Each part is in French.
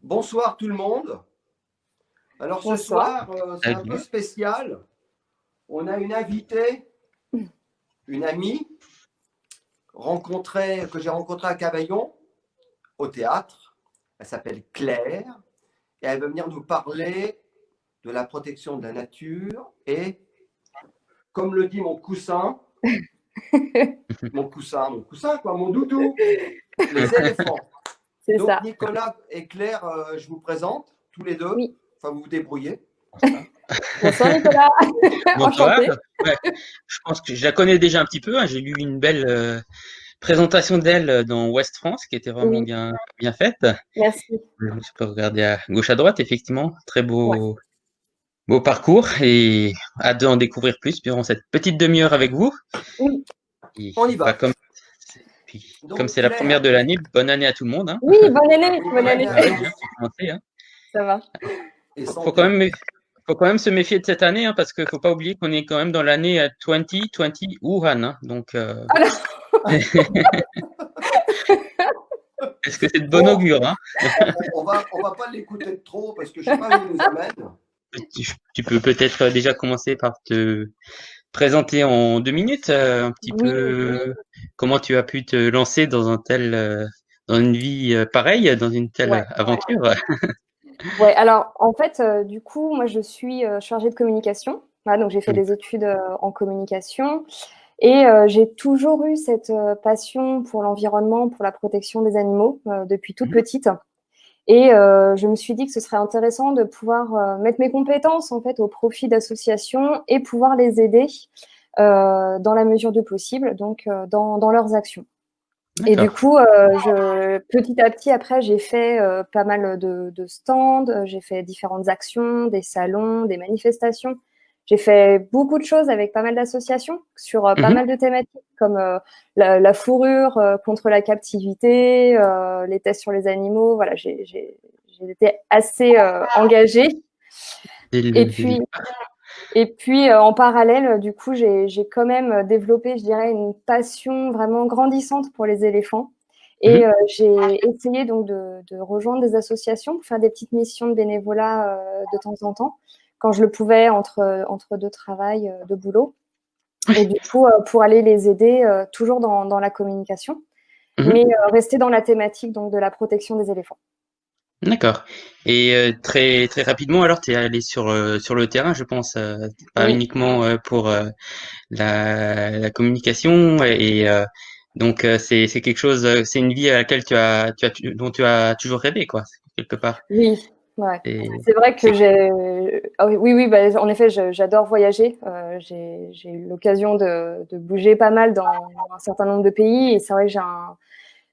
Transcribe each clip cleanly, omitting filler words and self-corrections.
Bonsoir tout le monde. Alors ce Bonsoir. soir, c'est un peu spécial. On a une invitée, une amie que j'ai rencontrée à Cavaillon, au théâtre. Elle s'appelle Claire et elle va venir nous parler de la protection de la nature et, comme le dit mon coussin, mon doudou, les éléphants. C'est Donc ça. Nicolas et Claire, je vous présente tous les deux. Oui. Enfin, vous vous débrouillez. Bonsoir Nicolas. Bonsoir. Enchantée. Ouais, je pense que je la connais déjà un petit peu, hein. J'ai lu une belle présentation d'elle dans Ouest France qui était vraiment Oui, bien faite. merci. Je peux regarder à gauche à droite, effectivement. Très Ouais. beau parcours et hâte d'en découvrir plus durant cette petite demi-heure avec vous. Oui, Et, On y bah, va. comme Donc c'est la Claire, première de l'année, bonne année à tout le monde, hein. oui, bonne année, oui, bonne bonne année année. à Ouais, tous. bien, pour commencer, hein. Ça va. Et Faut quand santé. même, faut quand même se méfier de cette année, hein, parce qu'il faut pas oublier qu'on est quand même dans l'année 2020 Wuhan, hein. Donc, Alors, est-ce que c'est de bon Bon, augure, hein? on va pas l'écouter de trop parce que je sais pas où il nous amène. Tu peux peut-être déjà commencer par te présenter en 2 minutes, un petit oui, peu comment tu as pu te lancer dans dans une vie pareille, dans une telle ouais. aventure. Ouais, alors en fait, du coup, moi je suis chargée de communication. Voilà, donc j'ai fait des études en communication et j'ai toujours eu cette passion pour l'environnement, pour la protection des animaux depuis toute Mhm. petite. Et je me suis dit que ce serait intéressant de pouvoir mettre mes compétences en fait au profit d'associations et pouvoir les aider dans la mesure du possible, donc dans leurs actions. Et du D'accord. coup, petit à petit, après, j'ai fait pas mal de stands, j'ai fait différentes actions, des salons, des manifestations. J'ai fait beaucoup de choses avec pas mal d'associations sur pas Mhm. mal de thématiques comme la fourrure contre la captivité, les tests sur les animaux. Voilà, j'ai été assez engagée. Dès Et dès le puis, départ. en parallèle, du coup, j'ai quand même développé, je dirais, une passion vraiment grandissante pour les éléphants. Mhm. Et j'ai essayé donc de rejoindre des associations pour faire des petites missions de bénévolat de temps en temps, quand je le pouvais entre deux travails de boulot. Et du coup, pour aller les aider toujours dans la communication, Mhm. mais rester dans la thématique donc de la protection des éléphants. D'accord. Et très rapidement, alors, tu es allé sur le terrain, je pense, pas Oui. uniquement pour la communication donc c'est quelque chose, c'est une vie à laquelle dont tu as toujours rêvé, quoi, quelque part. Oui, ouais. Et C'est vrai que c'est j'ai ah oui, oui, bah, en effet, j'adore voyager. J'ai eu l'occasion de bouger pas mal dans un certain nombre de pays et c'est vrai que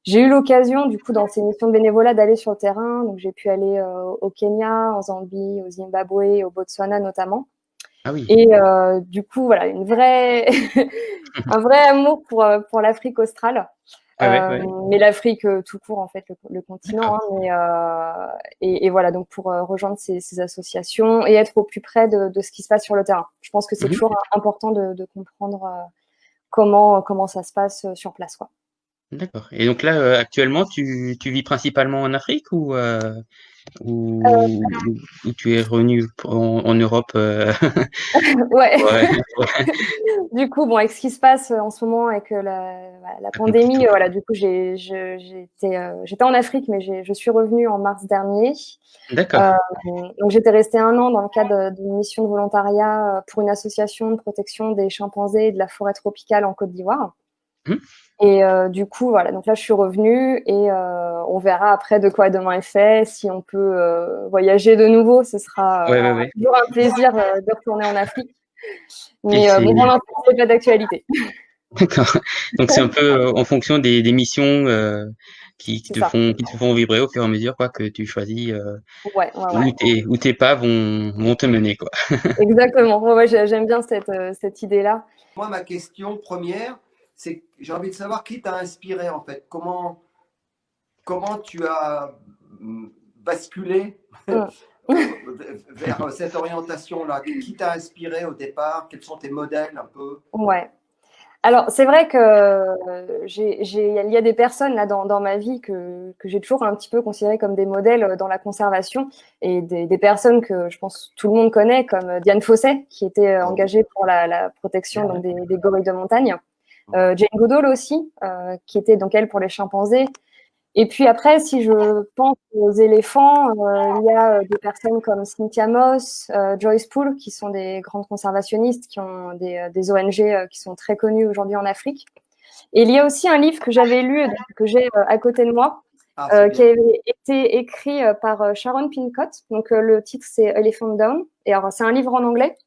j'ai eu l'occasion, du coup, dans ces missions de bénévolat, d'aller sur le terrain. Donc, j'ai pu aller au Kenya, en Zambie, au Zimbabwe, au Botswana notamment. ah oui. Et du coup, voilà, une vraie un vrai amour pour l'Afrique australe. Ouais. Mais l'Afrique tout court, en fait, le continent. D'accord. Hein, et voilà, donc pour rejoindre ces associations et être au plus près de ce qui se passe sur le terrain. Je pense que c'est Mhm. toujours important de comprendre comment ça se passe sur place, quoi. D'accord. Et donc là, actuellement, tu vis principalement en Afrique ou, ou tu es revenu en Europe Ouais. ouais, Du coup, bon, avec ce qui se passe en ce moment avec la ça complique un pandémie, peu. voilà, du coup, j'étais en Afrique, mais je suis revenue en mars dernier. D'accord. Euh, donc, j'étais restée 1 an dans le cadre d'une mission de volontariat pour une association de protection des chimpanzés et de la forêt tropicale en Côte d'Ivoire. Mhm. Et du coup, voilà, donc là, je suis revenue et on verra après de quoi demain est fait. Si on peut voyager de nouveau, ce sera Ouais. toujours un plaisir de retourner en Afrique. Et Mais bon, pour l'instant, c'est pas d'actualité. d'accord. Donc c'est un peu en fonction des missions C'est ça. qui te font vibrer au fur et à mesure, quoi, que tu choisis Ouais. où tes pas vont te mener, quoi. Exactement. Ouais, j'aime bien cette idée-là. Moi, ma question première, c'est que j'ai envie de savoir qui t'a inspiré en fait. Comment tu as basculé Mm. vers cette orientation-là? Qui t'a inspiré au départ? Quels sont tes modèles un peu? Ouais. Alors, c'est vrai que il y a des personnes là dans ma vie que j'ai toujours un petit peu considérées comme des modèles dans la conservation et des personnes que je pense tout le monde connaît, comme Diane Fossey, qui était engagée pour la protection donc, des gorilles de montagne. Jane Goodall aussi, qui était donc elle pour les chimpanzés. Et puis après, si je pense aux éléphants, il y a des personnes comme Cynthia Moss, Joyce Poole, qui sont des grandes conservationnistes, qui ont des ONG qui sont très connues aujourd'hui en Afrique. Et il y a aussi un livre que j'avais lu, que j'ai à côté de moi, qui avait été écrit par Sharon Pincott. Donc le titre c'est Elephant Down. Et alors c'est un livre en anglais,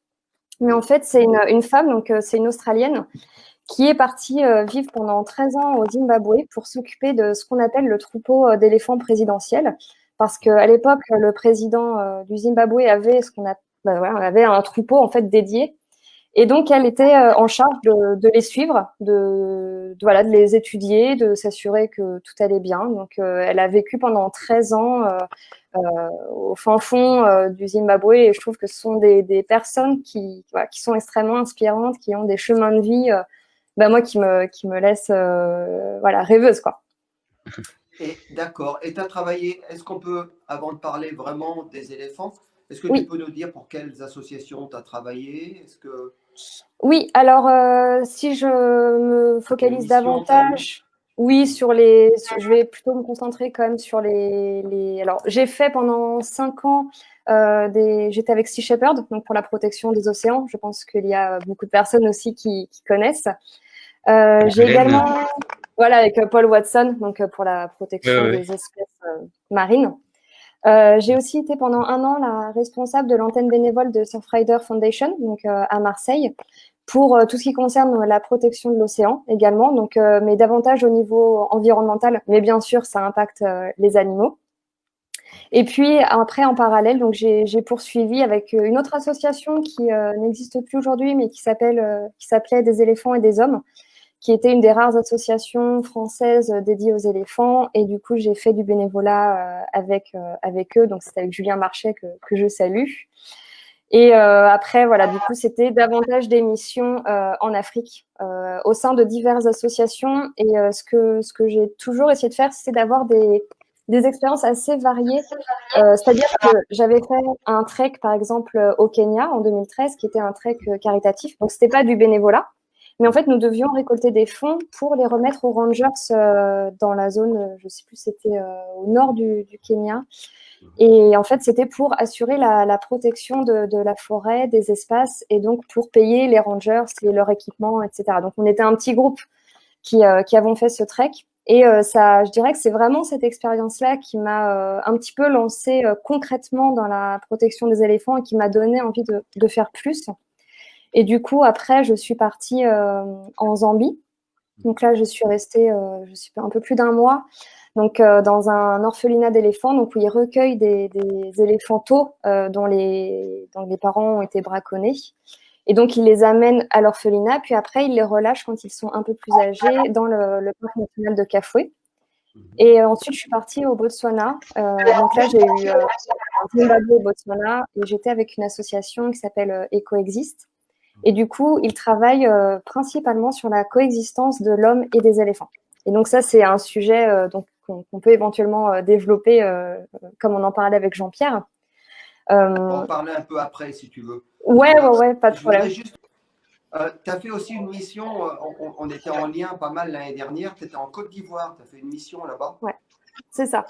mais en fait c'est une femme, donc c'est une Australienne, qui est partie vivre pendant 13 ans au Zimbabwe pour s'occuper de ce qu'on appelle le troupeau d'éléphants présidentiels. Parce qu'à l'époque, le président du Zimbabwe avait avait un troupeau en fait dédié. Et donc, elle était en charge de les suivre, voilà, de les étudier, de s'assurer que tout allait bien. Donc, elle a vécu pendant 13 ans au fin fond du Zimbabwe. Et je trouve que ce sont des personnes qui sont extrêmement inspirantes, qui ont des chemins de vie moi qui me laisse voilà, rêveuse, quoi. Et d'accord. Et tu as travaillé, est-ce qu'on peut, avant de parler vraiment des éléphants, est-ce que Oui. tu peux nous dire pour quelles associations tu as travaillé? Est-ce que... Oui, alors si je me focalise davantage, oui, je vais plutôt me concentrer quand même sur les... Alors, j'ai fait pendant 5 ans, j'étais avec Sea Shepherd, donc pour la protection des océans. Je pense qu'il y a beaucoup de personnes aussi qui connaissent. J'ai également, voilà, avec Paul Watson, donc pour la protection des espèces marines. J'ai aussi été pendant 1 an la responsable de l'antenne bénévole de Surfrider Foundation, donc à Marseille, pour tout ce qui concerne la protection de l'océan également, donc mais davantage au niveau environnemental, mais bien sûr ça impacte les animaux. Et puis après en parallèle, donc j'ai poursuivi avec une autre association qui n'existe plus aujourd'hui, mais qui s'appelait Des éléphants et des hommes, qui était une des rares associations françaises dédiées aux éléphants. Et du coup, j'ai fait du bénévolat avec eux. Donc, c'était avec Julien Marchais que je salue. Et après, voilà, du coup, c'était davantage des missions en Afrique au sein de diverses associations. Et ce que j'ai toujours essayé de faire, c'est d'avoir des expériences assez variées. C'est-à-dire que j'avais fait un trek, par exemple, au Kenya en 2013, qui était un trek caritatif. Donc, c'était pas du bénévolat. Mais en fait, nous devions récolter des fonds pour les remettre aux rangers dans la zone, je ne sais plus, c'était au nord du Kenya. Et en fait, c'était pour assurer la protection de la forêt, des espaces, et donc pour payer les rangers, leur équipement, etc. Donc, on était un petit groupe qui avons fait ce trek. Et ça, je dirais que c'est vraiment cette expérience-là qui m'a un petit peu lancée concrètement dans la protection des éléphants et qui m'a donné envie de faire plus. Et du coup, après, je suis partie en Zambie. Donc là, je suis restée un peu plus d'1 mois, donc dans un orphelinat d'éléphants, donc où ils recueillent des éléphants taups dont les parents ont été braconnés. Et donc, ils les amènent à l'orphelinat, puis après, ils les relâchent quand ils sont un peu plus âgés dans le parc national de Kafoué. Et ensuite, je suis partie au Botswana. Donc là, j'ai eu Zimbabwe au Botswana, et j'étais avec une association qui s'appelle EcoExist. Et du coup, ils travaillent principalement sur la coexistence de l'homme et des éléphants. Et donc ça, c'est un sujet qu'on peut éventuellement développer, comme on en parlait avec Jean-Pierre. On va en parler un peu après, si tu veux. Ouais, pas de problème. Tu as fait aussi une mission, on était en lien pas mal l'année dernière, tu étais en Côte d'Ivoire, tu as fait une mission là-bas. Ouais, c'est ça.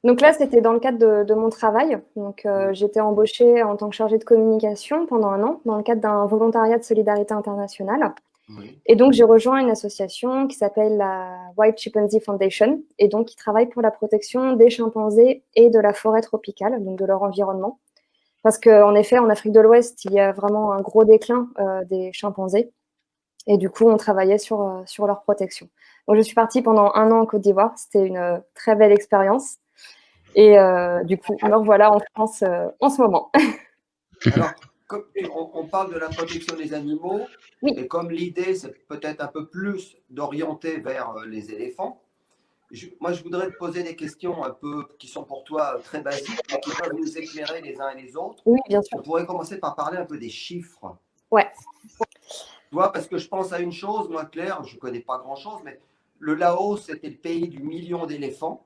Donc là, c'était dans le cadre de mon travail. Donc, j'étais embauchée en tant que chargée de communication pendant 1 an dans le cadre d'un volontariat de solidarité internationale. Oui. Et donc, j'ai rejoint une association qui s'appelle la White Chimpanzee Foundation et donc qui travaille pour la protection des chimpanzés et de la forêt tropicale, donc de leur environnement. Parce qu'en effet, en Afrique de l'Ouest, il y a vraiment un gros déclin des chimpanzés. Et du coup, on travaillait sur leur protection. Donc, je suis partie pendant 1 an en Côte d'Ivoire. C'était une très belle expérience. Et du coup, me revoilà en France en ce moment. Alors, comme on parle de la protection des animaux, oui. Et comme l'idée, c'est peut-être un peu plus d'orienter vers les éléphants, moi, je voudrais te poser des questions un peu qui sont pour toi très basiques, mais qui peuvent nous éclairer les uns et les autres. Oui, bien sûr. On pourrait commencer par parler un peu des chiffres. Ouais. Tu vois, parce que je pense à une chose, moi, Claire, je ne connais pas grand-chose, mais le Laos, c'était le pays du million d'éléphants.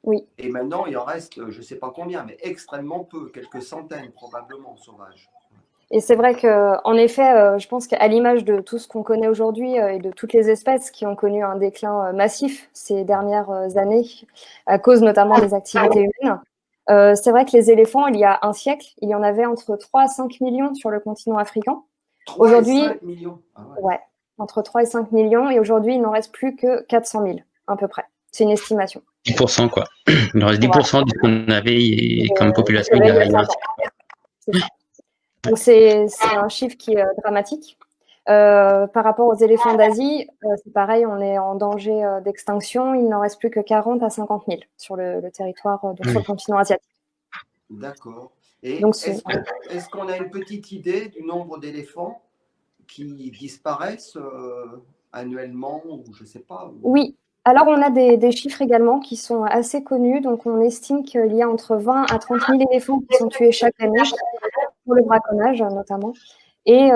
Oui. Et maintenant, il en reste, je ne sais pas combien, mais extrêmement peu, quelques centaines probablement sauvages. Et c'est vrai qu'en effet, je pense qu'à l'image de tout ce qu'on connaît aujourd'hui et de toutes les espèces qui ont connu un déclin massif ces dernières années, à cause notamment des activités humaines, c'est vrai que les éléphants, il y a un siècle, il y en avait entre 3 à 5 millions sur le continent africain. 3 et Aujourd'hui, 5 millions. Ah ouais. ouais, entre 3 et 5 millions, et aujourd'hui, il n'en reste plus que 400 000, à peu près. C'est une estimation. 10%, quoi. Il en reste 10% de ce qu'on avait comme population il y a un siècle. C'est ça. Donc, c'est un chiffre qui est dramatique. Par rapport aux éléphants d'Asie, c'est pareil, on est en danger d'extinction. Il n'en reste plus que 40 à 50 000 sur le territoire, donc sur le continent asiatique. D'accord. Et Donc, est-ce qu'on a une petite idée du nombre d'éléphants qui disparaissent annuellement ou je ne sais pas? Oui. Alors, on a des chiffres également qui sont assez connus. Donc, on estime qu'il y a entre 20 à 30 000 éléphants qui sont tués chaque année pour le braconnage, notamment. Et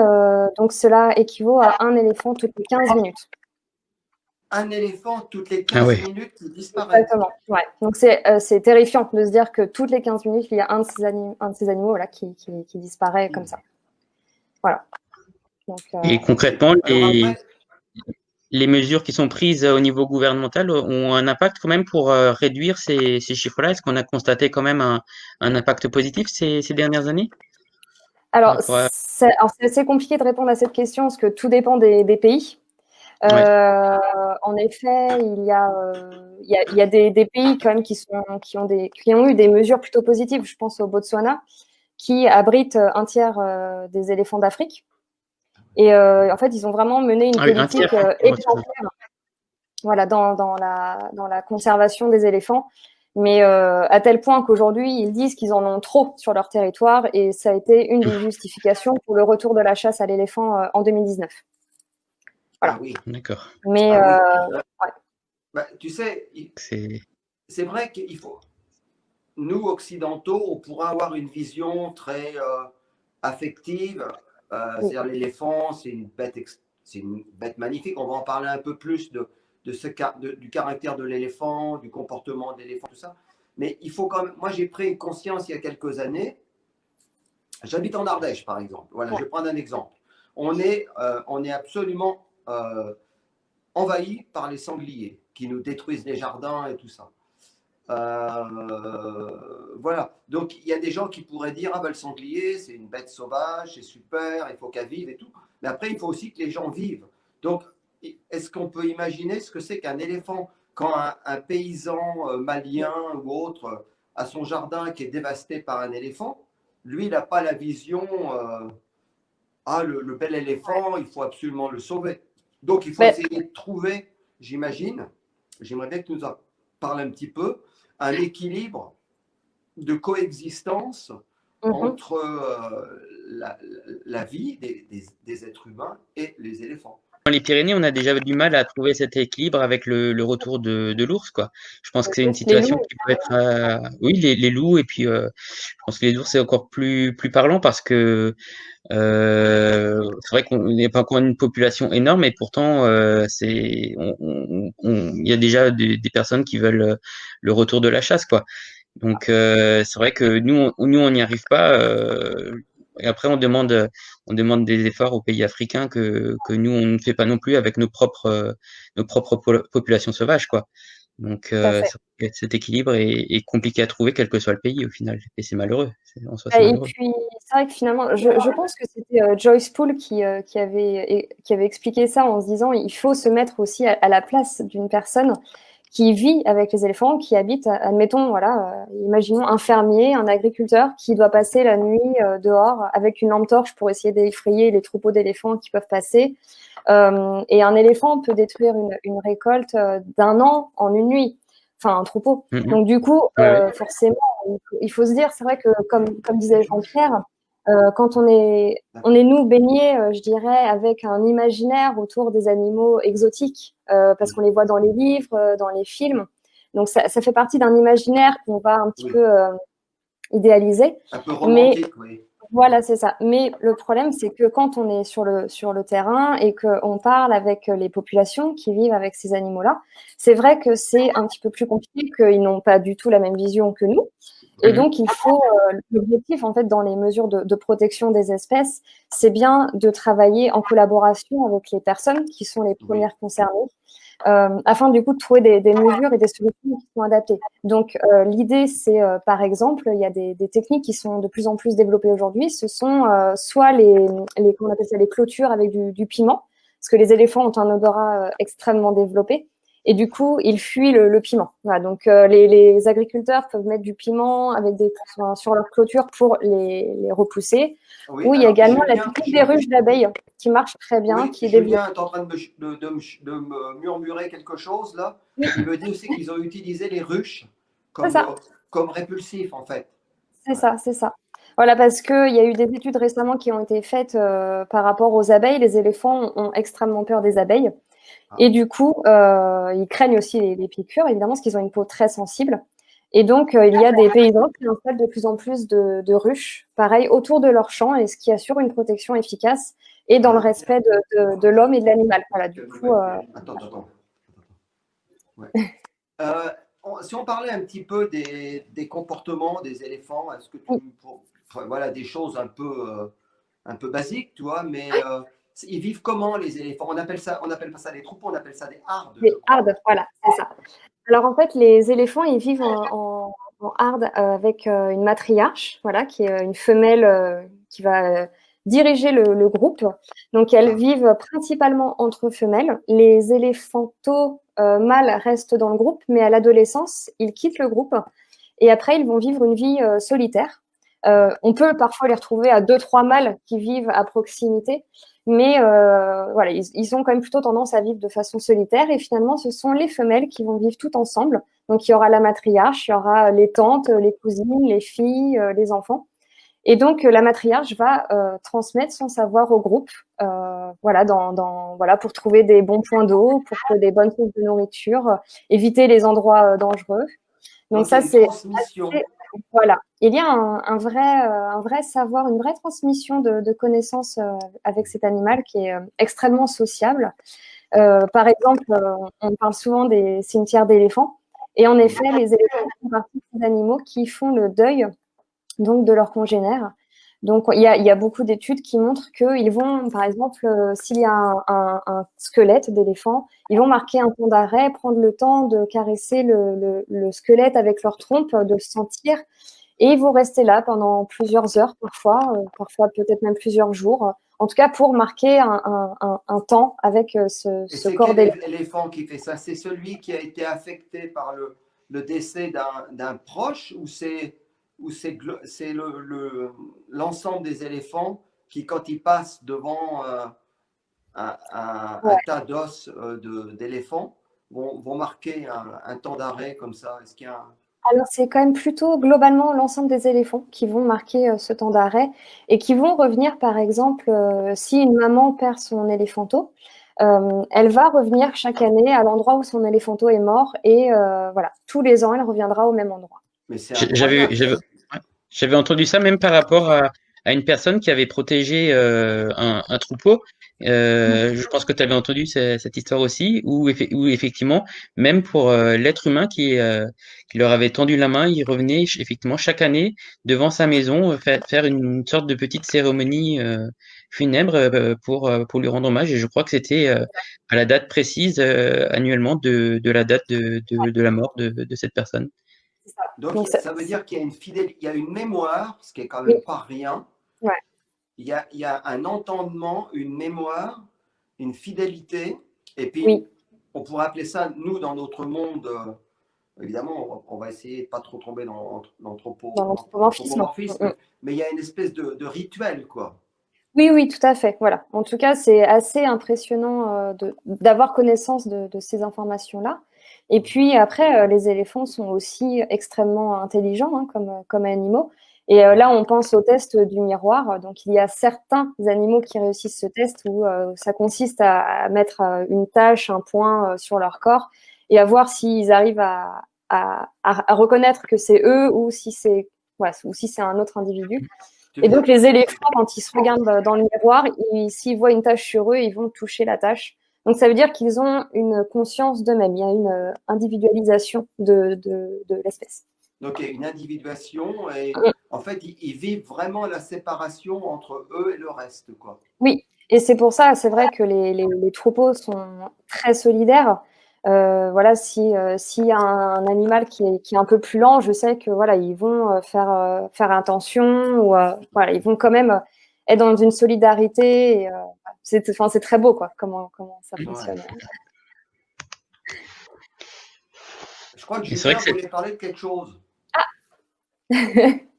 donc, cela équivaut à un éléphant toutes les 15 minutes. Un éléphant toutes les 15 minutes qui disparaît. Exactement. Ouais. Donc, c'est terrifiant de se dire que toutes les 15 minutes, il y a un de ces animaux là, qui disparaît comme ça. Voilà. Donc, et concrètement, les mesures qui sont prises au niveau gouvernemental ont un impact quand même pour réduire ces chiffres-là. Est-ce qu'on a constaté quand même un impact positif ces dernières années? Alors, c'est assez compliqué de répondre à cette question parce que tout dépend des pays. En effet, il y a des pays quand même qui ont eu des mesures plutôt positives. Je pense au Botswana, qui abrite un tiers des éléphants d'Afrique. Et en fait, ils ont vraiment mené une politique exemplaire, voilà, dans la conservation des éléphants. Mais à tel point qu'aujourd'hui, ils disent qu'ils en ont trop sur leur territoire, et ça a été une des justifications pour le retour de la chasse à l'éléphant en 2019. Voilà. Ah oui. D'accord. Mais ouais. Bah, tu sais, c'est vrai qu'il faut. Nous, occidentaux, on pourra avoir une vision très affective. C'est-à-dire l'éléphant, c'est une bête magnifique. On va en parler un peu plus du caractère de l'éléphant, du comportement de l'éléphant, tout ça. Mais il faut quand même. Moi, j'ai pris conscience il y a quelques années. J'habite en Ardèche, par exemple. Voilà, je vais prendre un exemple. On est absolument envahi par les sangliers qui nous détruisent les jardins et tout ça. Voilà. Donc, il y a des gens qui pourraient dire ah ben, le sanglier, c'est une bête sauvage, c'est super, il faut qu'elle vive et tout. Mais après, il faut aussi que les gens vivent. Donc, est-ce qu'on peut imaginer ce que c'est qu'un éléphant quand un paysan malien ou autre a son jardin qui est dévasté par un éléphant? Lui, il n'a pas la vision le bel éléphant, il faut absolument le sauver. Donc, il faut essayer de trouver, j'imagine, j'aimerais bien que tu nous en parles un petit peu, un équilibre de coexistence entre la vie des êtres humains et les éléphants. Dans les Pyrénées, on a déjà du mal à trouver cet équilibre avec le retour de l'ours, quoi. Je pense que c'est une situation qui peut être, oui, les loups, et puis je pense que les ours c'est encore plus parlant parce que c'est vrai qu'on n'est pas encore une population énorme, et pourtant il y a déjà des personnes qui veulent le retour de la chasse, quoi. Donc c'est vrai que nous on n'y arrive pas. Et après on demande des efforts aux pays africains que nous on ne fait pas non plus avec nos propres populations sauvages, quoi. Donc cet équilibre est compliqué à trouver quel que soit le pays au final, et c'est malheureux. Et puis c'est vrai que finalement, je pense que c'était Joyce Poole qui avait expliqué ça en se disant il faut se mettre aussi à la place d'une personne qui vit avec les éléphants, qui habite, admettons, voilà, imaginons un fermier, un agriculteur qui doit passer la nuit dehors avec une lampe torche pour essayer d'effrayer les troupeaux d'éléphants qui peuvent passer. Et un éléphant peut détruire une récolte d'un an en une nuit, enfin un troupeau. Donc du coup, forcément, il faut se dire, c'est vrai que comme disait Jean-Pierre, quand on est nous baignés, je dirais, avec un imaginaire autour des animaux exotiques, parce qu'on les voit dans les livres, dans les films. Donc ça fait partie d'un imaginaire qu'on va un petit peu idéaliser. Un peu romantique, oui. Voilà, c'est ça. Mais le problème, c'est que quand on est sur le terrain et qu'on parle avec les populations qui vivent avec ces animaux-là, c'est vrai que c'est un petit peu plus compliqué, qu'ils n'ont pas du tout la même vision que nous. Et donc, il faut, l'objectif, en fait, dans les mesures de protection des espèces, c'est bien de travailler en collaboration avec les personnes qui sont les premières concernées, afin du coup de trouver des mesures et des solutions qui sont adaptées. Donc l'idée, c'est par exemple, il y a des techniques qui sont de plus en plus développées aujourd'hui. Ce sont soit comment on appelle ça, les clôtures avec du piment, parce que les éléphants ont un odorat extrêmement développé. Et du coup, ils fuient le piment. Voilà, donc les agriculteurs peuvent mettre du piment avec sur leur clôture pour les repousser. Oui, Ou il y a alors également la technique des ruches d'abeilles qui marche très bien, oui, qui est développée. Julien est en train de me murmurer quelque chose là. Il me dit aussi qu'ils ont utilisé les ruches C'est comme, ça. comme répulsif en fait. C'est Ouais. ça, c'est ça. Voilà, parce qu'il y a eu des études récemment qui ont été faites par rapport aux abeilles. Les éléphants ont extrêmement peur des abeilles. Ah. Et du coup, ils craignent aussi les piqûres, évidemment, parce qu'ils ont une peau très sensible. Et donc, il y a des paysans qui installent de plus en plus de ruches, pareil, autour de leurs champs, et ce qui assure une protection efficace et dans le respect de l'homme et de l'animal. Voilà, du coup. Attends. Ouais. Si on parlait un petit peu des comportements des éléphants, est-ce que voilà, des choses un peu basiques, tu vois, mais ils vivent comment les éléphants? On appelle pas ça des troupeaux, on appelle ça des hardes, je Des crois. hardes, voilà, c'est ça. Alors en fait, les éléphants, ils vivent en harde avec une matriarche, voilà, qui est une femelle qui va diriger le groupe. Donc elles vivent principalement entre femelles. Les éléphantos mâles restent dans le groupe, mais à l'adolescence, ils quittent le groupe et après, ils vont vivre une vie solitaire. On peut parfois les retrouver à 2-3 mâles qui vivent à proximité, mais voilà, ils ont quand même plutôt tendance à vivre de façon solitaire. Et finalement, ce sont les femelles qui vont vivre toutes ensemble. Donc, il y aura la matriarche, il y aura les tantes, les cousines, les filles, les enfants. Et donc, la matriarche va transmettre son savoir au groupe, voilà, voilà, pour trouver des bons points d'eau, pour trouver des bonnes sources de nourriture, éviter les endroits dangereux. Donc il y ça, a une c'est transmission. assez, voilà. Il y a un vrai savoir, une vraie transmission de connaissances avec cet animal qui est extrêmement sociable. Par exemple, on parle souvent des cimetières d'éléphants. Et en effet, les éléphants font partie des animaux qui font le deuil donc de leurs congénères. Donc, il y a beaucoup d'études qui montrent qu'ils vont, par exemple, s'il y a un squelette d'éléphant, ils vont marquer un temps d'arrêt, prendre le temps de caresser le squelette avec leur trompe, de le sentir, et ils vont rester là pendant plusieurs heures parfois peut-être même plusieurs jours, en tout cas pour marquer un temps avec ce corps quel d'éléphant. éléphant qui fait ça? C'est celui qui a été affecté par le décès d'un proche ou c'est l'ensemble des éléphants qui, quand ils passent devant un tas d'os d'éléphants, vont marquer un temps d'arrêt comme ça? Est-ce qu'il y a Alors, c'est quand même plutôt globalement l'ensemble des éléphants qui vont marquer ce temps d'arrêt et qui vont revenir, par exemple, si une maman perd son éléphanto, elle va revenir chaque année à l'endroit où son éléphanto est mort et voilà, tous les ans, elle reviendra au même endroit. Mais c'est J'avais, incroyable. ouais, j'avais entendu ça même par rapport à une personne qui avait protégé un troupeau. Je pense que tu avais entendu cette histoire aussi, où effectivement, même pour l'être humain qui leur avait tendu la main, il revenait effectivement chaque année devant sa maison faire une sorte de petite cérémonie funèbre pour lui rendre hommage. Et je crois que c'était à la date précise annuellement de la date de la mort de cette personne. Donc, Donc, ça veut dire qu'il y a il y a une mémoire, ce qui est quand oui, même pas rien. ouais. Il y a un entendement, une mémoire, une fidélité. Et puis, Oui, on pourrait appeler ça, nous, dans notre monde, évidemment, on va essayer de ne pas trop tomber dans dans l'anthropomorphisme. l'anthropomorphisme, mais il y a une espèce de rituel, quoi. Oui, oui, tout à fait. Voilà. En tout cas, c'est assez impressionnant d'avoir connaissance de ces informations-là. Et puis après, les éléphants sont aussi extrêmement intelligents comme animaux. Et là, on pense au test du miroir. Donc, il y a certains animaux qui réussissent ce test où ça consiste à mettre une tache, un point sur leur corps et à voir s'ils arrivent à reconnaître que c'est eux ou si c'est un autre individu. Et donc, les éléphants, quand ils se regardent dans le miroir, s'ils voient une tache sur eux, ils vont toucher la tache. Donc, ça veut dire qu'ils ont une conscience d'eux-mêmes. Il y a une individualisation de l'espèce. Donc, il y a une individuation et en fait, ils vivent vraiment la séparation entre eux et le reste, quoi. Oui, et c'est pour ça, c'est vrai que les troupeaux sont très solidaires. Voilà, s'il y a un animal qui est un peu plus lent, je sais que voilà, ils vont faire attention ou voilà, ils vont quand même être dans une solidarité. Et, c'est très beau, quoi, comment ça fonctionne. Ouais. Je crois que Et c'est vrai Julien que c'est- voulait parler de quelque chose.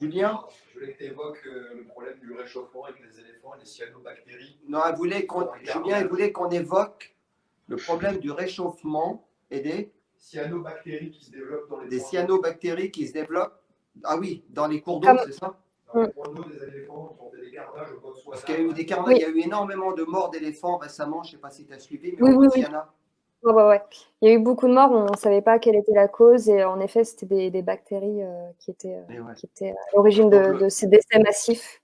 Julien? Je voulais que tu évoques le problème du réchauffement avec les éléphants et les cyanobactéries. Non, Julien, il voulait qu'on évoque le problème du réchauffement et des Cyanobactéries qui se développent dans les des points d'eau. cyanobactéries qui se développent. Ah oui, dans les cours d'eau, Comme- c'est ça? Dans les points d'eau des éléphants, ils ont fait des carnages au Botswana. Parce qu'il y a eu des carnages, Oui. il y a eu énormément de morts d'éléphants récemment, je ne sais pas si tu as suivi, mais Oui, au oui, Botswana. Ouais. Il y a eu beaucoup de morts, on ne savait pas quelle était la cause, et en effet, c'était des bactéries qui étaient à l'origine de ces décès massifs.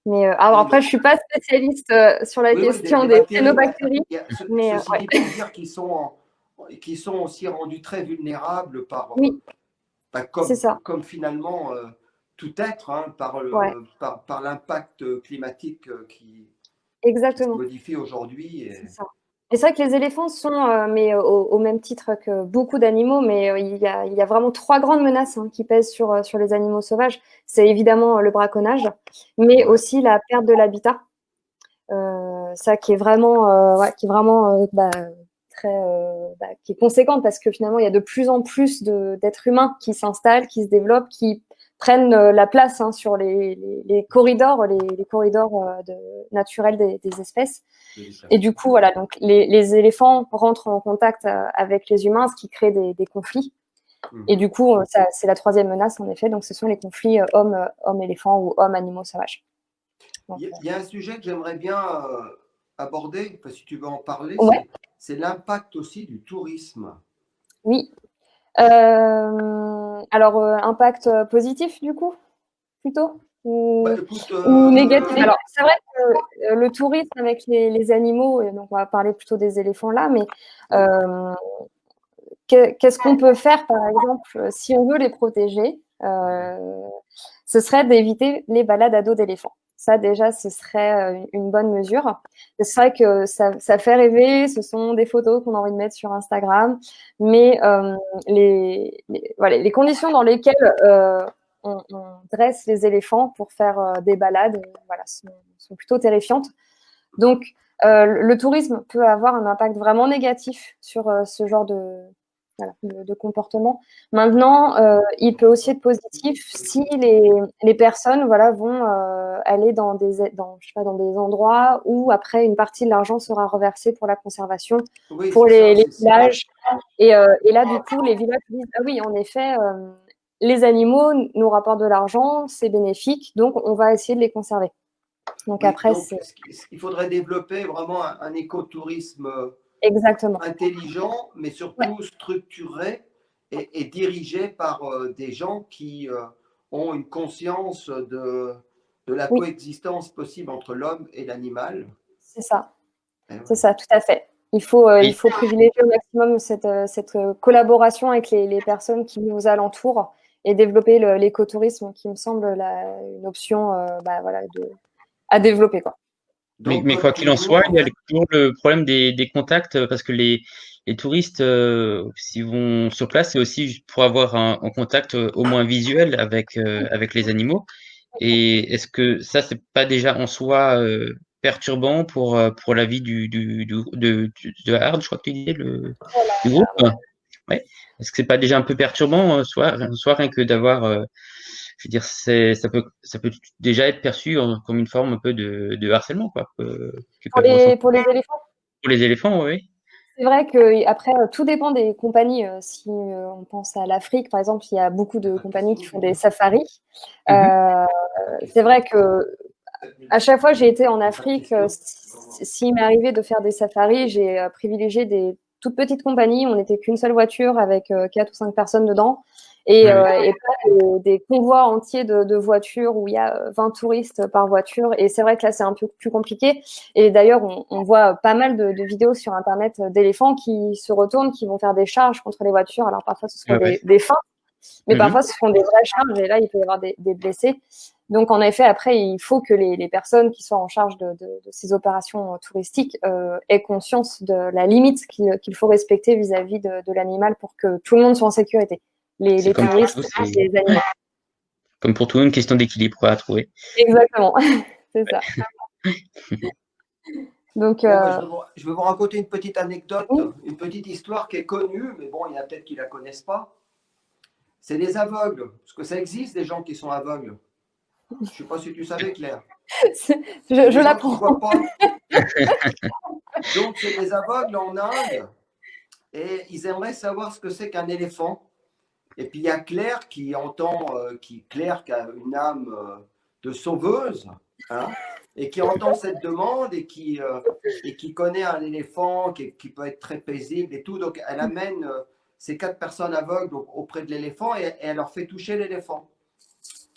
Mais alors après, je ne suis pas spécialiste sur la question des cyanobactéries. Mais Ceci dit, pour dire qu'ils sont aussi rendus très vulnérables oui, c'est ça. comme finalement tout être, hein, par l'impact climatique qui Exactement. se modifie aujourd'hui. Et... C'est ça. Et c'est vrai que les éléphants sont, mais au même titre que beaucoup d'animaux, mais il y a vraiment 3 grandes menaces qui pèsent sur les animaux sauvages. C'est évidemment le braconnage, mais aussi la perte de l'habitat. Ça qui est vraiment, qui est conséquente, parce que finalement, il y a de plus en plus d'êtres humains qui s'installent, qui se développent, qui prennent la place sur les corridors, les corridors naturels des espèces. Et du coup, voilà, donc les éléphants rentrent en contact avec les humains, ce qui crée des conflits. Et du coup, c'est la 3e menace, en effet. Donc, ce sont les conflits homme-éléphant ou homme-animaux sauvages. Donc, il y a un sujet que j'aimerais bien aborder, si tu veux en parler, ouais. c'est l'impact aussi du tourisme. Oui. Alors, impact positif, du coup, plutôt ou négatif. Alors, c'est vrai que le tourisme avec les animaux, et donc on va parler plutôt des éléphants là, mais qu'est-ce qu'on peut faire, par exemple, si on veut les protéger, ce serait d'éviter les balades à dos d'éléphants. Ça, déjà, ce serait une bonne mesure. C'est vrai que ça fait rêver, ce sont des photos qu'on a envie de mettre sur Instagram, mais les conditions dans lesquelles on dresse les éléphants pour faire des balades sont plutôt terrifiantes. Donc, le tourisme peut avoir un impact vraiment négatif sur ce genre de comportement. Maintenant, il peut aussi être positif si les personnes vont aller dans des endroits où après une partie de l'argent sera reversée pour la conservation, pour les villages. Et là, du coup, les villages disent ah oui, en effet, les animaux nous rapportent de l'argent, c'est bénéfique, donc on va essayer de les conserver. Donc après, il faudrait développer vraiment un écotourisme exactement intelligent, mais surtout structuré et dirigé par des gens qui ont une conscience de la coexistence possible entre l'homme et l'animal. C'est ça. C'est ça, tout à fait. Il faut privilégier au maximum cette collaboration avec les personnes qui nous alentourent et développer l'écotourisme, qui me semble une option à développer, quoi. Mais quoi qu'il en soit, il y a toujours le problème des contacts, parce que les touristes, s'ils vont sur place, c'est aussi pour avoir un contact au moins visuel avec les animaux. Et est-ce que ça, c'est pas déjà en soi perturbant pour la vie de Hard, je crois que tu disais, du groupe? Ouais. Est-ce que c'est pas déjà un peu perturbant, soit rien que d'avoir, je veux dire, ça peut déjà être perçu comme une forme un peu de harcèlement, quoi. Pour les éléphants? Pour les éléphants, oui. C'est vrai que après, tout dépend des compagnies. Si on pense à l'Afrique, par exemple, il y a beaucoup de compagnies qui font des safaris. C'est vrai que à chaque fois que j'ai été en Afrique, s'il m'est arrivé de faire des safaris, j'ai privilégié des toutes petites compagnies. On n'était qu'une seule voiture avec 4 ou 5 personnes dedans. et, Oui, oui. et pas des convois entiers de voitures où il y a 20 touristes par voiture. Et c'est vrai que là, c'est un peu plus compliqué. Et d'ailleurs, on voit pas mal de vidéos sur Internet d'éléphants qui se retournent, qui vont faire des charges contre les voitures. Alors parfois, ce sont Ouais, ouais. des feintes, mais Mhm. parfois, ce sont des vraies charges. Et là, il peut y avoir des blessés. Donc, en effet, après, il faut que les personnes qui sont en charge de ces opérations touristiques aient conscience de la limite qu'il faut respecter vis-à-vis de l'animal pour que tout le monde soit en sécurité. C'est Les comme pour touristes tout, c'est et les animaux. comme pour tout, une question d'équilibre à trouver. Exactement, c'est ça. Donc, Bon, ben, je vais vous raconter une petite anecdote, oui, une petite histoire qui est connue, mais bon, il y en a peut-être qui ne la connaissent pas. C'est les aveugles, parce que ça existe des gens qui sont aveugles. Je ne sais pas si tu savais, Claire. C'est je des gens qui ne l'apprends. voient pas. Donc, c'est des aveugles en Inde et ils aimeraient savoir ce que c'est qu'un éléphant. Et puis, il y a Claire qui entend, Claire qui a une âme de sauveuse, hein, et qui entend cette demande et qui connaît un éléphant qui peut être très paisible et tout. Donc, elle amène ces 4 personnes aveugles auprès de l'éléphant et elle leur fait toucher l'éléphant.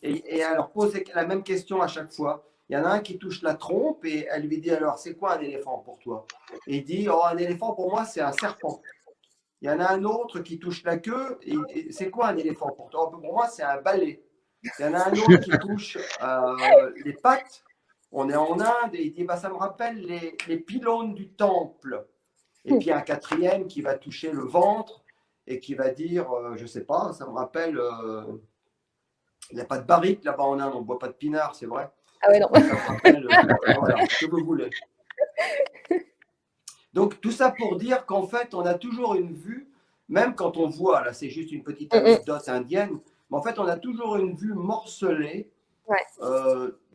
Et elle leur pose la même question à chaque fois. Il y en a un qui touche la trompe et elle lui dit alors, c'est quoi un éléphant pour toi? Et il dit, oh, un éléphant pour moi, c'est un serpent. Il y en a un autre qui touche la queue et c'est quoi un éléphant pour toi? Pour moi, c'est un balai. Il y en a un autre qui touche les pattes. On est en Inde et il dit, bah, ça me rappelle les pylônes du temple. Et puis un quatrième qui va toucher le ventre et qui va dire, je ne sais pas, ça me rappelle il n'y a pas de barrique là-bas en Inde, on ne boit pas de pinard, c'est vrai. Ah ouais, non. Ça me rappelle, voilà, ce que vous voulez. Donc, tout ça pour dire qu'en fait, on a toujours une vue, même quand on voit, là, c'est juste une petite anecdote indienne, mais en fait, on a toujours une vue morcelée Ouais.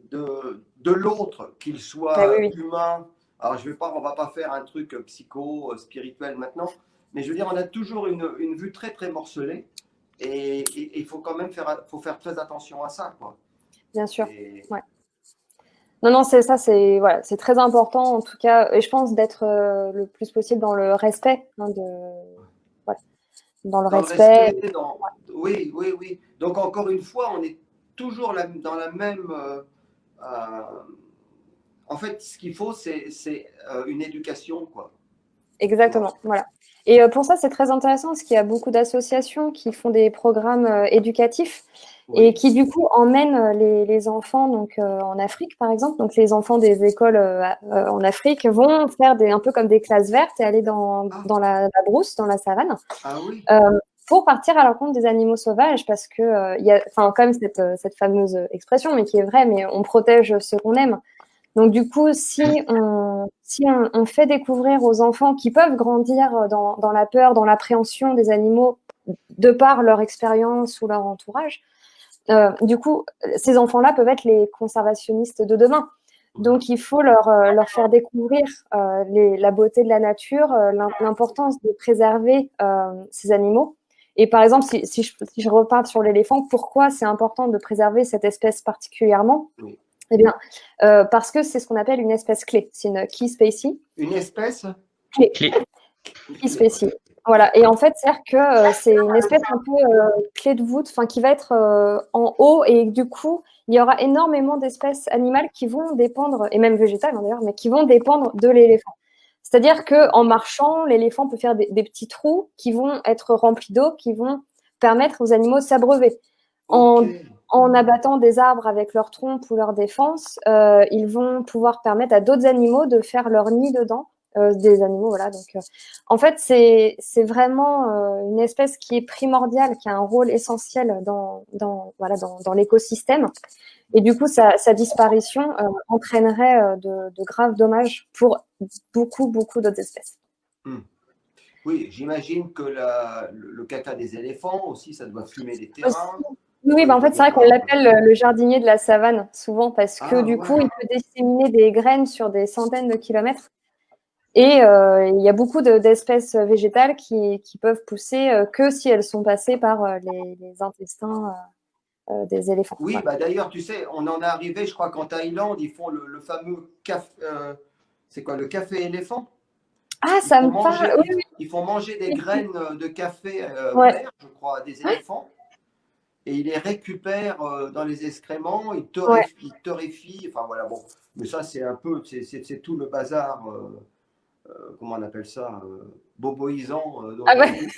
de l'autre, qu'il Ah soit oui, oui. humain. Alors, on ne va pas faire un truc spirituel maintenant, mais je veux dire, on a toujours une vue très, très morcelée. Et il faut quand même faire très attention à ça, quoi. Bien sûr. Et, Ouais. Non, non, c'est ça, c'est voilà, c'est très important en tout cas, et je pense d'être le plus possible dans le respect, hein, voilà, dans le dans le respect. respect, oui, oui, oui. Donc encore une fois, on est toujours dans la même. Euh, En fait, ce qu'il faut, c'est une éducation, quoi. Tu vois. Exactement, voilà. Et pour ça, c'est très intéressant parce qu'il y a beaucoup d'associations qui font des programmes éducatifs et Oui. qui, du coup, emmènent les enfants donc, en Afrique, par exemple. Donc, les enfants des écoles en Afrique vont faire un peu comme des classes vertes et aller Ah, dans la brousse, dans la savane, ah oui. euh, pour partir à la rencontre des animaux sauvages parce que il y a enfin, quand même cette fameuse expression, mais qui est vraie, mais on protège ce qu'on aime. Donc du coup, si on fait découvrir aux enfants qui peuvent grandir dans la peur, dans l'appréhension des animaux, de par leur expérience ou leur entourage, du coup, ces enfants-là peuvent être les conservationnistes de demain. Donc il faut leur faire découvrir la beauté de la nature, l'importance de préserver ces animaux. Et par exemple, si je repars sur l'éléphant, pourquoi c'est important de préserver cette espèce particulièrement? Oui. Eh bien, parce que c'est ce qu'on appelle une espèce clé. C'est une key species. Une espèce Clé. Clé. Key species. Voilà. Et en fait, c'est-à-dire que c'est une espèce un peu clé de voûte, enfin, qui va être en haut. Et du coup, il y aura énormément d'espèces animales qui vont dépendre, et même végétales hein, d'ailleurs, mais qui vont dépendre de l'éléphant. C'est-à-dire qu'en marchant, l'éléphant peut faire des petits trous qui vont être remplis d'eau, qui vont permettre aux animaux de s'abreuver. Ok. En abattant des arbres avec leur trompe ou leur défense, ils vont pouvoir permettre à d'autres animaux de faire leur nid dedans. Des animaux, voilà. Donc, en fait, c'est vraiment une espèce qui est primordiale, qui a un rôle essentiel dans l'écosystème. Et du coup, sa disparition entraînerait de graves dommages pour beaucoup, beaucoup d'autres espèces. Hmm. Oui, j'imagine que le caca des éléphants aussi, ça doit fumer des terrains. Oui, bah en Il doit fait, c'est y vrai qu'on avoir. l'appelle le jardinier de la savane, souvent, parce que Ah du coup, ouais. il peut disséminer des graines sur des centaines de kilomètres. Et il y a beaucoup d'espèces végétales qui peuvent pousser que si elles sont passées par les intestins des éléphants. Oui, Voilà. bah d'ailleurs, tu sais, on en est arrivé, je crois qu'en Thaïlande, ils font le fameux café. C'est quoi, le café éléphant? Ah, ça me parle. Oui, oui. Ils font manger des graines de café Ouais. vert, je crois, à des éléphants. et il les récupère dans les excréments, il Ouais. torréfie, enfin voilà, bon. Mais ça, c'est un peu, c'est tout le bazar, comment on appelle ça, boboisant Ah ouais, d'aujourd'hui.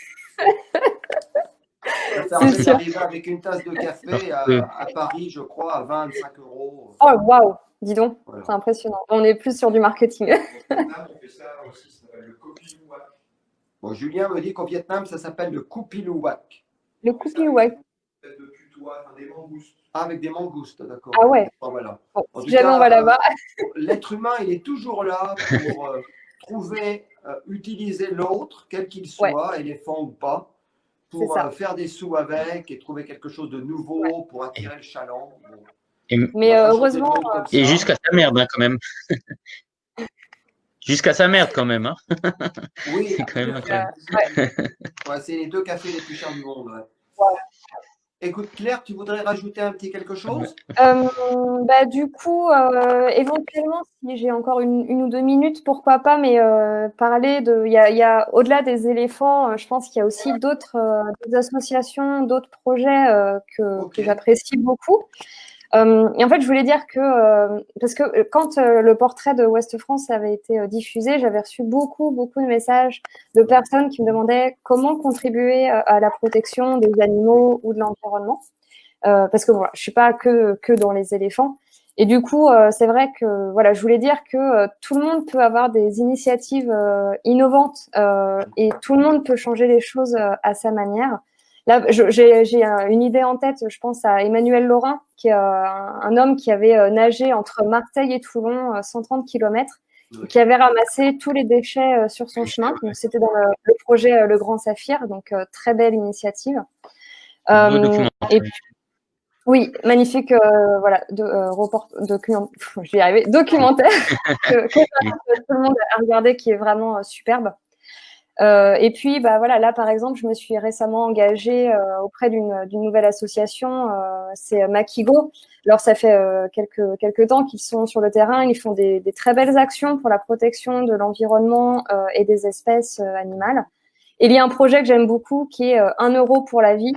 Ça c'est permet sûr. d'arriver avec une tasse de café Euh, à Paris, je crois, à 25 euros. Oh, waouh, dis donc, c'est Voilà. impressionnant. On est plus sur du marketing. Au Vietnam, on fait ça aussi, ça s'appelle le Kopi Luwak. Bon, Julien me dit qu'au Vietnam, ça s'appelle le Kupi Luwak. Le On fait ça coupi, avec ouais. des têtes de putois, enfin, des mangoustes. Ah, avec des mangoustes, d'accord. Ah ouais. Bon, voilà. Bon, En si tout jamais on va cas, là-bas. l'être humain, il est toujours là pour trouver, utiliser l'autre, quel qu'il Ouais, soit, éléphant ou pas, c'est pour ça. faire des sous avec et trouver quelque chose de Ouais. nouveau pour attirer le chaland. Bon, et, on Mais va pas changer le heureusement, monde comme et ça. jusqu'à sa merde, hein, quand même. Jusqu'à sa merde, quand même. Hein. Oui, C'est quand même incroyable. ouais. ouais, c'est les 2 cafés les plus chers du monde. Ouais. Voilà. Écoute, Claire, tu voudrais rajouter un petit quelque chose? Bah, du coup, éventuellement, si j'ai encore une ou deux minutes, pourquoi pas, mais parler de. Il y a au-delà des éléphants, je pense qu'il y a aussi d'autres associations, d'autres projets Ok. que j'apprécie beaucoup. Et en fait, je voulais dire que, parce que quand le portrait de Ouest France avait été diffusé, j'avais reçu beaucoup de messages de personnes qui me demandaient comment contribuer à la protection des animaux ou de l'environnement. Parce que voilà, je suis pas que dans les éléphants. Et du coup, c'est vrai que voilà, je voulais dire que tout le monde peut avoir des initiatives innovantes et tout le monde peut changer les choses à sa manière. Là, j'ai une idée en tête. Je pense à Emmanuel Laurin, qui est un homme qui avait nagé entre Marseille et Toulon 130 km, Oui. qui avait ramassé tous les déchets sur son chemin. Donc, c'était dans le projet Le Grand Saphir, donc très belle initiative. Beau documentaire. Et oui, magnifique, voilà, je vais y arriver, documentaire que j'invite tout le monde à regarder, qui est vraiment superbe. Et puis, bah voilà, là par exemple, je me suis récemment engagée auprès d'une nouvelle association, c'est Makigo. Alors ça fait quelques temps qu'ils sont sur le terrain, ils font des très belles actions pour la protection de l'environnement et des espèces animales. Et il y a un projet que j'aime beaucoup qui est 1 euro pour la vie.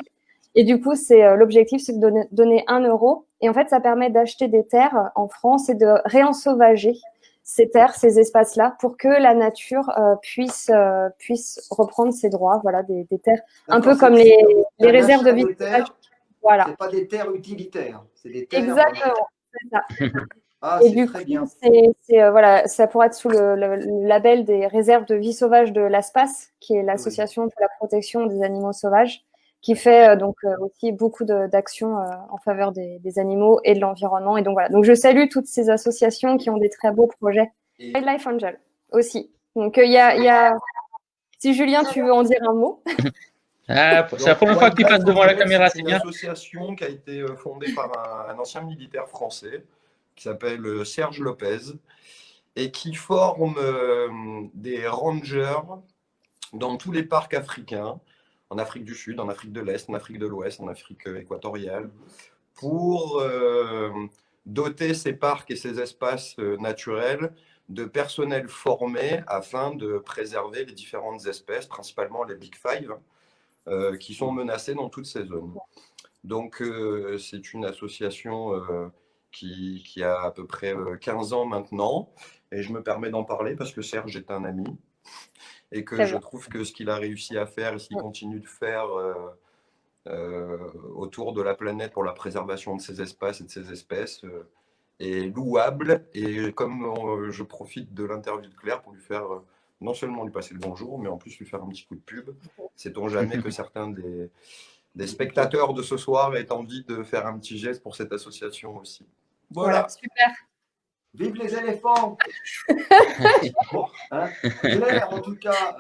Et du coup, l'objectif, c'est de donner 1 euro. Et en fait, ça permet d'acheter des terres en France et de réensauvager ces terres, ces espaces-là, pour que la nature puisse reprendre ses droits. Voilà, des terres un peu comme les réserves de vie sauvage. Voilà. C'est pas des terres utilitaires, c'est des terres. Exactement, c'est ça. Ah, Et c'est du très coup, bien. voilà, ça pourrait être sous le label des réserves de vie sauvage de l'ASPAS, qui est l'association pour la protection des animaux sauvages, qui fait donc aussi beaucoup d'actions en faveur des animaux et de l'environnement. Et donc voilà. Donc je salue toutes ces associations qui ont des très beaux projets. Et- Wildlife Angel aussi. Donc si Julien, tu veux en dire un mot. Ah, c'est la Donc, première fois que tu passes Wildlife devant la Angel, caméra, c'est c'est une bien. association qui a été fondée par un ancien militaire français qui s'appelle Serge Lopez et qui forme des rangers dans tous les parcs africains, en Afrique du Sud, en Afrique de l'Est, en Afrique de l'Ouest, en Afrique équatoriale, pour doter ces parcs et ces espaces naturels de personnel formé afin de préserver les différentes espèces, principalement les Big Five, qui sont menacées dans toutes ces zones. Donc, c'est une association qui a à peu près 15 ans maintenant, et je me permets d'en parler parce que Serge est un ami, et que je trouve que ce qu'il a réussi à faire et ce qu'il continue de faire autour de la planète pour la préservation de ces espaces et de ces espèces est louable. Et comme je profite de l'interview de Claire pour lui faire non seulement lui passer le bonjour, mais en plus lui faire un petit coup de pub, sait-on jamais que certains des spectateurs de ce soir aient envie de faire un petit geste pour cette association aussi. Voilà. Super. Vive les éléphants. Bon, hein. Claire, en tout cas,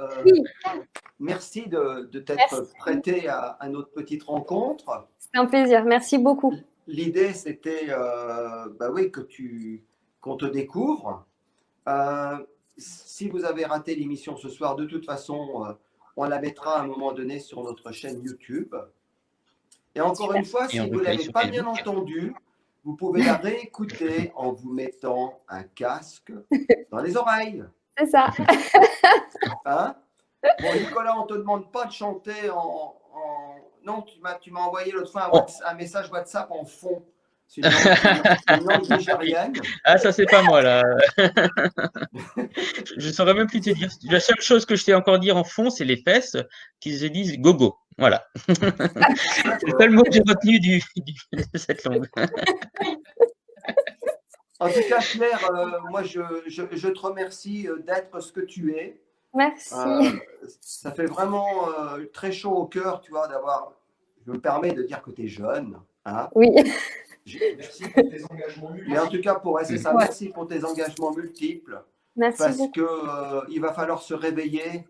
merci de t'être prêtée à notre petite rencontre. C'est un plaisir. Merci beaucoup. L'idée, c'était bah oui, qu'on te découvre. Si vous avez raté l'émission ce soir, de toute façon, on la mettra à un moment donné sur notre chaîne YouTube. Et encore une fois, si vous ne l'avez pas bien entendu, vous pouvez la réécouter en vous mettant un casque dans les oreilles. C'est ça. Hein? Bon, Nicolas, on ne te demande pas de chanter non, tu m'as envoyé l'autre fois Oh. un message WhatsApp en fond. C'est une langue nigérienne. Ah, ça, c'est pas moi, là. Je saurais même plus te dire. La seule chose que je sais encore dire en fond, c'est les fesses qui se disent gogo. Voilà. C'est le seul mot que j'ai retenu de cette langue. En tout cas, Claire, moi, je te remercie d'être ce que tu es. Merci. Ça fait vraiment très chaud au cœur, tu vois, d'avoir. Je me permets de dire que tu es jeune. Hein. Oui. Merci pour tes engagements multiples. Mais en tout cas, pour SSA, Ouais. merci pour tes engagements multiples. Merci Parce beaucoup. que il va falloir se réveiller.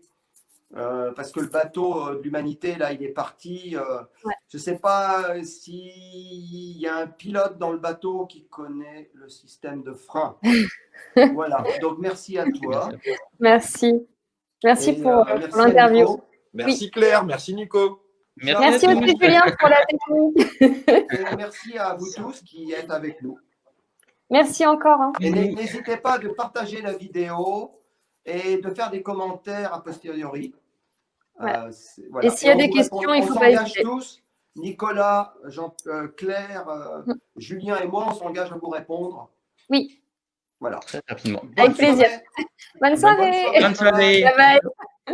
Parce que le bateau de l'humanité, là, il est parti. Ouais. Je ne sais pas s'il y a un pilote dans le bateau qui connaît le système de frein. Voilà. Donc, merci à toi. Merci. Merci Et, pour merci à l'interview. Nico. Merci Claire, merci Nico. Merci à tous. aussi Julien pour la technique. Et merci à vous tous qui êtes avec nous. Merci encore. Hein. Et n'hésitez pas de partager la vidéo et de faire des commentaires a posteriori. Ouais. Voilà. Et s'il y a des on questions, répond, il faut on pas s'engage hésiter. tous. Nicolas, Claire, Julien et moi, on s'engage à vous répondre. Oui. Voilà. Très rapidement. Avec plaisir. Soirée. Bonne soirée. Bonne soirée. Bye bye.